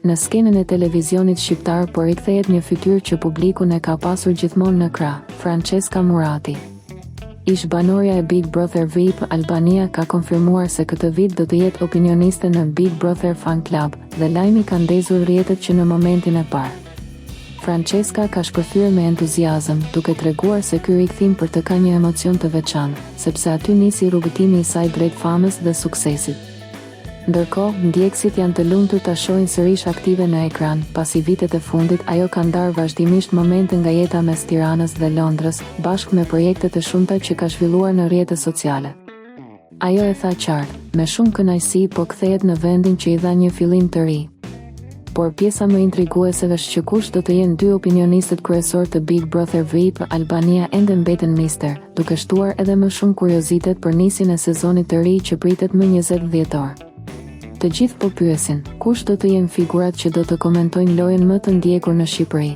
Në skenën e televizionit shqiptar po rikthehet një fytyrë që publiku e ka pasur gjithmonë në krah, Francesca Murati. Ish banorja e Big Brother VIP Albania ka konfirmuar se këtë vit do të jetë opinioniste në Big Brother Fan Club dhe lajmi ka ndezur rrjetet që në momentin e parë. Francesca ka shpërthyer me entuziazëm, duke treguar se ky rikthim për të ka një emocion të veçantë, sepse aty nisi rrugëtimi i saj drejt famës dhe suksesit. Ndërkohë, ndjekësit janë të lumtur ta shohin sërish aktive në ekran, pasi vitet e fundit ajo ka ndarë vazhdimisht momente nga jeta mes Tiranës dhe Londrës, bashkë me projekte të shumta që ka zhvilluar në rrjetet sociale. Ajo e tha qartë, me shumë kënaqësi po kthehet në vendin që i dha një fillim të ri. Por pjesa më intriguese është që kush do të jenë dy opinionistët kryesor të Big Brother VIP Albania ende mbeten mister, duke shtuar edhe më shumë kuriozitet për nisjen e sezonit të ri që pritet më 20 dhjetor. Të gjithë po pyesin, kush do të jenë figurat që do të komentojnë lojën më të ndjekur në Shqipëri.